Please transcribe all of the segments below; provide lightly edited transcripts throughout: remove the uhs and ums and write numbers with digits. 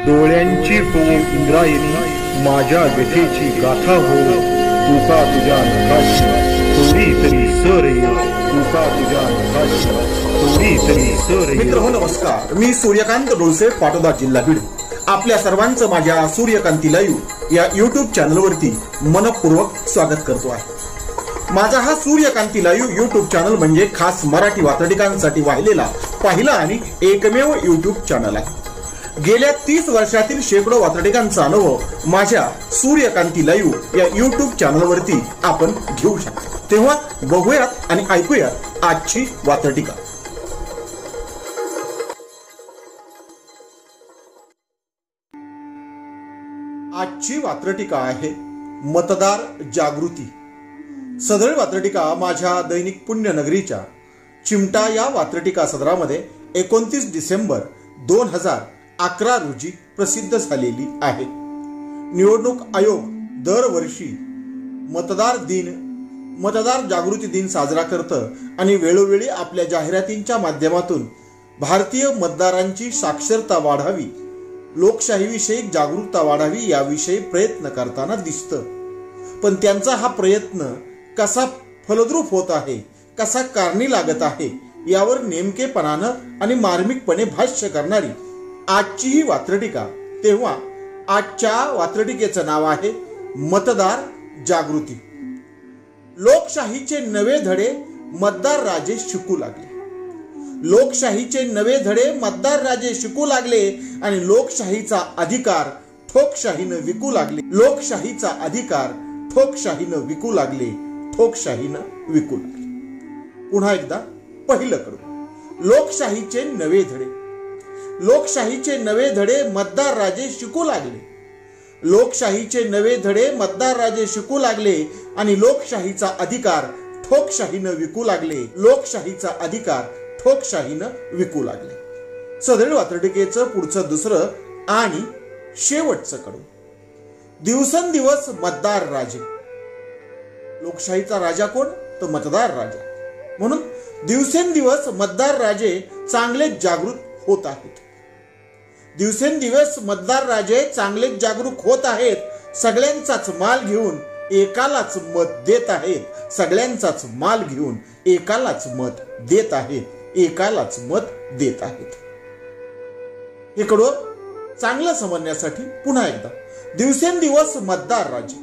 डोळ्यांची हो इंद्रायणी, माझ्या व्यथेची गाथा हो, तुका तुझ्या नखाची थोडी तरी सर ये, तुका तुझ्या नखाची थोडी तरी सर ये. मित्र हो नमस्कार, मी सूर्यकांत डोळसे, पाटोदा, जिल्हा बीड. आपल्या सर्वांचं माझ्या सूर्यकांती लाईव्ह या यूट्यूब चॅनलवरती मनपूर्वक स्वागत करतो आहे. माझा हा सूर्यकांती लाईव्ह यूट्यूब चॅनल म्हणजे खास मराठी वात्रटिकांसाठी वाहिलेला पहिला आणि एकमेव यूट्यूब चॅनल आहे. गेल्या 30 वर्षातील शेकडो वात्रटिकांचा अनुभव माझ्या सूर्यकांती लाईव्ह या यूट्यूब चॅनलवरती आपण घेऊ शकता. तेव्हा बघूयात आणि ऐकूयात आजची वात्रटिका. आजची वात्रटिका आहे मतदार जागृती. सदर वात्रटिका माझ्या दैनिक पुण्यनगरीच्या चिमटा या वात्रटिका सदरामध्ये 29 डिसेंबर 2011 रोजी प्रसिद्ध झालेली आहे. निवडणूक आयोग दरवर्षी मतदार जागृती दिन साजरा करतं आणि वेळोवेळी आपल्या जाहिरातींच्या माध्यमातून भारतीय मतदारांची साक्षरता वाढावी, लोकशाहीविषयी जागरूकता वाढावी याविषयी प्रयत्न करताना दिसतं. पण त्यांचा हा प्रयत्न कसा फलद्रूप होत आहे, कसा कारणी लागत आहे यावर नेमकेपणानं आणि मार्मिकपणे भाष्य करणारी आजची ही वात्रटिका. तेव्हा आजच्या वात्रटिकेचं नाव आहे मतदार जागृती. लोकशाहीचे नवे धडे मतदार राजे शिकू लागले. लोकशाहीचे नवे धडे मतदार राजे शिकू लागले आणि लोकशाहीचा अधिकार ठोकशाहीनं विकू लागले. लोकशाहीचा अधिकार ठोकशाहीनं विकू लागले. ठोकशाहीनं विकू लागले. पुन्हा एकदा पहिलं करू. लोकशाहीचे नवे धडे. लोकशाहीचे नवे धडे मतदार राजे शिकू लागले. लोकशाहीचे नवे धडे मतदार राजे शिकू लागले आणि लोकशाहीचा अधिकार ठोकशाहीनं विकू लागले. लोकशाहीचा अधिकार ठोकशाहीनं विकू लागले. सदर वात्रटिकेचं पुढचं दुसरं आणि शेवटचं कडू. दिवसेंदिवस मतदार राजे. लोकशाहीचा राजा कोण? तर मतदार राजा. म्हणून दिवसेंदिवस मतदार राजे चांगले जागृत होत आहेत. दिवसेंदिवस मतदार राजे चांगले जागरूक होत आहेत. सगळ्यांचाच माल घेऊन एकालाच मत देत आहेत. सगळ्यांचाच माल घेऊन एकालाच मत देत आहेत. एकालाच मत देत आहेत. इकडं चांगलं समजण्यासाठी पुन्हा एकदा. दिवसेंदिवस मतदार राजे.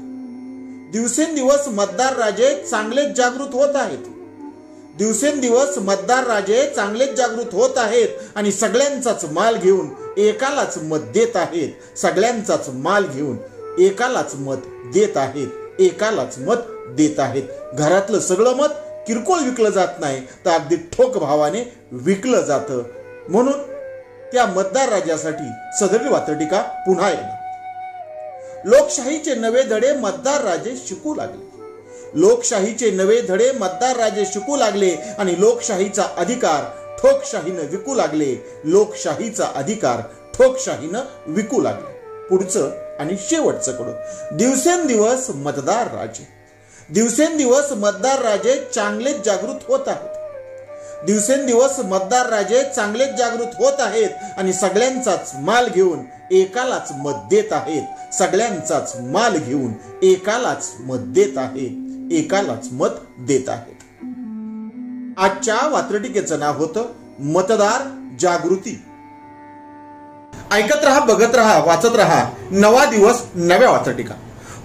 दिवसेंदिवस मतदार राजे चांगलेच जागृत होत आहेत. दिवसेंदिवस मतदार राजे चांगलेच जागृत होत आहेत आणि सगळ्यांचाच माल घेऊन एकालाच मत देत आहेत. सगळ्यांचाच माल घेऊन एकालाच मत देत आहेत. एकालाच मत देत आहेत. घरातलं सगळं मत किरकोळ विकलं जात नाही, तर अगदी ठोक भावाने विकलं जातं. म्हणून त्या मतदार राजासाठी सदर वात्रटिका पुन्हा एकदा. लोकशाहीचे नवे धडे मतदार राजे शिकू लागले. लोकशाहीचे नवे धडे मतदार राजे शिकू लागले आणि लोकशाहीचा अधिकार ठोकशाहीनं विकू लागले. लोकशाहीचा अधिकार ठोकशाहीनं विकू लागले. पुढचं आणि शेवटचं कडू. दिवसेंदिवस मतदार राजे. दिवसेंदिवस मतदार राजे चांगलेच जागृत होत आहेत. दिवसेंदिवस मतदार राजे चांगलेच जागृत होत आहेत आणि सगळ्यांचाच माल घेऊन एकालाच मत देत आहेत. सगळ्यांचाच माल घेऊन एकालाच मत देत आहेत. एकालाच मत देत आहेत. आजच्या वात्रटिकेचं नाव होतं मतदार जागृती. ऐकत रहा, बघत रहा, वाचत रहा. नवा दिवस नव्या वात्रटिका.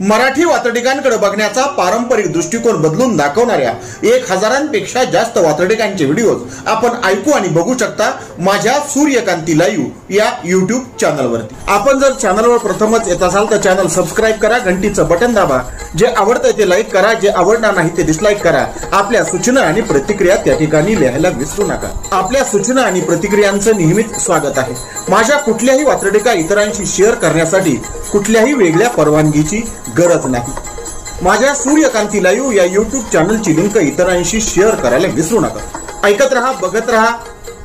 मराठी वात्रटिकांकडे बघण्याचा पारंपरिक दृष्टिकोन बदलून दाखवणाऱ्या 1000पेक्षा जास्त वात्रटिकांचे व्हिडिओज आपण ऐकू आणि बघू शकता माझ्या सूर्यकांती लाईव्ह या यूट्यूब चॅनलवरती. आपण जर चॅनलवर प्रथमच येत असाल तर चॅनल सबस्क्राईब करा, घंटीचं बटन दाबा. जे आवडतं ते लाईक करा, जे आवडणार नाही ते डिसलाईक करा. आपल्या सूचना आणि प्रतिक्रिया त्या ठिकाणी लिहायला विसरू नका. आपल्या सूचना आणि प्रतिक्रियांचं नेहमीच स्वागत आहे. माझ्या कुठल्याही वात्रटिका इतरांशी शेअर करण्यासाठी कुठल्याही वेगळ्या परवानगीची गरज नाही. माझ्या सूर्यकांती लाईव्ह या यूट्यूब चॅनलची लिंक इतरांशी शेअर करायला विसरू नका. ऐकत रहा, बघत रहा,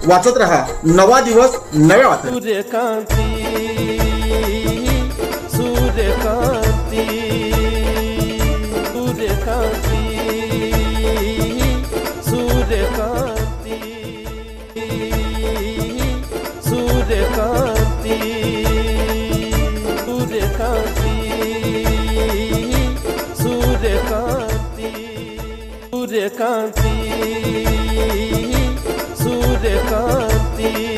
वाचत रहा. नवा दिवस नव्या वात्रटिका. सूर्यकांती सूर्यकांती सूर्यकांती सूर्यकांती सूर्यकांती